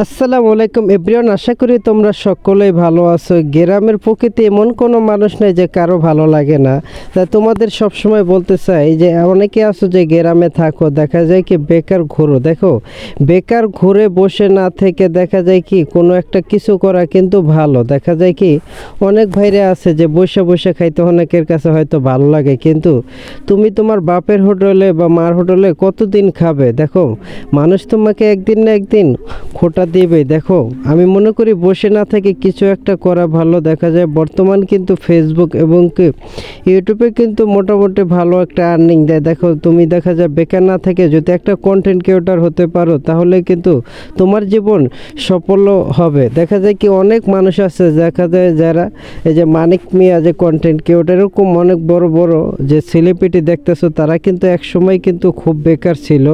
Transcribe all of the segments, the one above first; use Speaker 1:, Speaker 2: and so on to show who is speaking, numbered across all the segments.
Speaker 1: আসসালামু আলাইকুম এভরিওয়ান, আশা করি তোমরা সকলেই ভালো আছো। গ্রামের প্রকৃতি এমন কোনো মানুষ নেই যে কারো ভালো লাগে না। তাই তোমাদের সবসময় বলতে চাই যে অনেকে আছো যে গ্রামে থাকো, দেখা যায় কি বেকার ঘুরো। দেখো, বেকার ঘুরে বসে না থেকে দেখা যায় কি কোনো একটা কিছু করা কিন্তু ভালো। দেখা যায় কি অনেক ভাইরে আছে যে বসে বসে খাইতে অনেকের কাছে হয়তো ভালো লাগে, কিন্তু তুমি তোমার বাপের হোটেলে বা মার হোটেলে কতদিন খাবে? দেখো, মানুষ তোমাকে একদিন না একদিন খোটা দিবে। দেখো, আমি মনে করি বসে না থেকে কিছু একটা করা ভালো। দেখা যায় বর্তমান কিন্তু ফেসবুক এবং কি ইউটিউবে কিন্তু মোটামুটি ভালো একটা আর্নিং দেয়। দেখো, তুমি দেখা যায় বেকার না থেকে যদি একটা কন্টেন্ট ক্রিয়েটর হতে পারো, তাহলে কিন্তু তোমার জীবন সফল হবে। দেখা যায় কি অনেক মানুষ আছে, দেখা যায় যারা এই যে মানিক মিয়া যে কন্টেন্ট ক্রিয়েটর, এরকম অনেক বড় বড় যে সেলিব্রিটি দেখতেছো, তারা কিন্তু এক সময় কিন্তু খুব বেকার ছিল,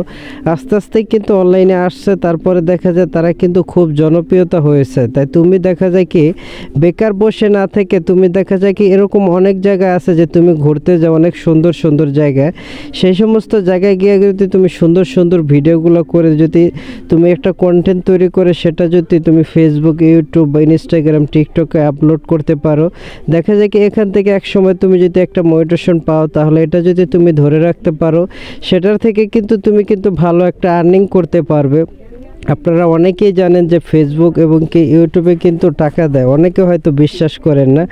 Speaker 1: আস্তে আস্তে কিন্তু অনলাইনে আসছে, তারপরে দেখা যায় তারা কিন্তু খুব জনপ্রিয়তা হয়েছে। তাই তুমি দেখা যায় কি বেকার বসে না থেকে তুমি দেখা যায় কি এরকম অনেক জায়গা আছে যে তুমি ঘুরতে যাও, অনেক সুন্দর সুন্দর জায়গায়, সেই সমস্ত জায়গায় গিয়ে যদি তুমি সুন্দর সুন্দর ভিডিওগুলো করে যদি তুমি একটা কন্টেন্ট তৈরি করে সেটা যদি তুমি ফেসবুক, ইউটিউব বা ইনস্টাগ্রাম, টিকটকে আপলোড করতে পারো, দেখা যায় কি এখান থেকে এক সময় তুমি যদি একটা মোটিভেশন পাও, তাহলে এটা যদি তুমি ধরে রাখতে পারো, সেটার থেকে কিন্তু তুমি কিন্তু ভালো একটা আর্নিং করতে পারবে। আপনারা অনেকেই জানেন যে ফেসবুক এবং কি ইউটিউবে কিন্তু টাকা দেয়, অনেকে হয়তো বিশ্বাস করেন না।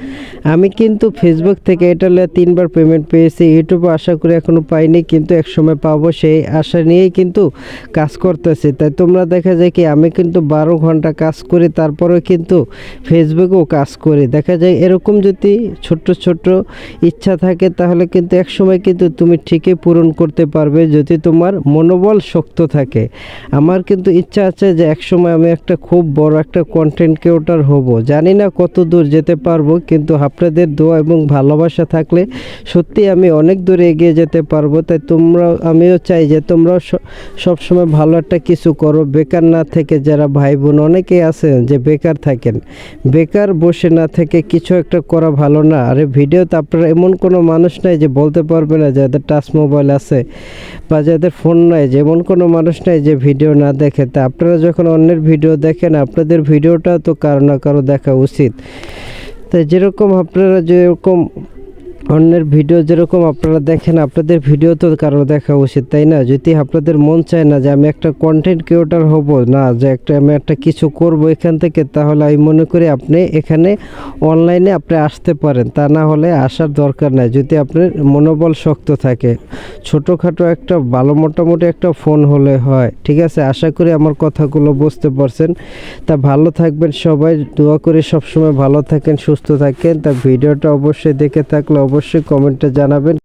Speaker 1: আমি কিন্তু ফেসবুক থেকে এটা 3বার পেমেন্ট পেয়েছি, ইউটিউবে আশা করি এখনও পাইনি, কিন্তু এক সময় পাবো সেই আশা নিয়েই কিন্তু কাজ করতেছি। তাই তোমরা দেখা যায় কি আমি কিন্তু 12 ঘন্টা কাজ করি, তারপরেও কিন্তু ফেসবুকেও কাজ করি। দেখা যায় এরকম যদি ছোট্ট ছোট্ট ইচ্ছা থাকে, তাহলে কিন্তু এক সময় কিন্তু তুমি ঠিকই পূরণ করতে পারবে যদি তোমার মনোবল শক্ত থাকে। আমার কিন্তু ইচ্ছা আছে যে একসময় আমি একটা খুব বড় একটা কন্টেন্ট ক্রিয়েটর হব। জানি না কত দূর যেতে পারবো, কিন্তু আপনাদের দোয়া এবং ভালোবাসা থাকলে সত্যি আমি অনেক দূরে এগিয়ে যেতে পারবো। তাই আমিও চাই যে তোমরাও সবসময় ভালো একটা কিছু করো, বেকার না থেকে। যারা ভাই বোন অনেকেই আছেন যে বেকার থাকেন, বেকার বসে না থেকে কিছু একটা করা ভালো না? আরে ভিডিওতে আপনারা এমন কোনো মানুষ নাই যে বলতে পারবে না যাদের টাচ মোবাইল আছে বা যাদের ফোন নাই, যেমন কোনো মানুষ নাই যে ভিডিও না দেখে। তা আপনারা যখন অন্যের ভিডিও দেখেন, আপনাদের ভিডিওটা তো কারো না কারো দেখা উচিত। তাই যেরকম আপনারা যেরকম অন্যের ভিডিও যেরকম আপনারা দেখেন, আপনাদের ভিডিও তো কারো দেখা উচিত, তাই না? যদি আপনাদের মন চায় না যে আমি একটা কন্টেন্ট ক্রিয়েটর হব, না যে আমি একটা কিছু করব এখান থেকে, তাহলে আমি মনে করি আপনি এখানে অনলাইনে আপনি আসতে পারেন। তা না হলে আসার দরকার নাই, যদি আপনার মনোবল শক্ত থাকে। ছোটোখাটো একটা ভালো মোটামুটি একটা ফোন হলে হয়, ঠিক আছে? আশা করি আমার কথাগুলো বুঝতে পারছেন। তা ভালো থাকবেন সবাই, দোয়া করে সবসময় ভালো থাকেন, সুস্থ থাকেন। তা ভিডিওটা অবশ্যই দেখে থাকলে অবশ্যই কমেন্টে জানাবেন।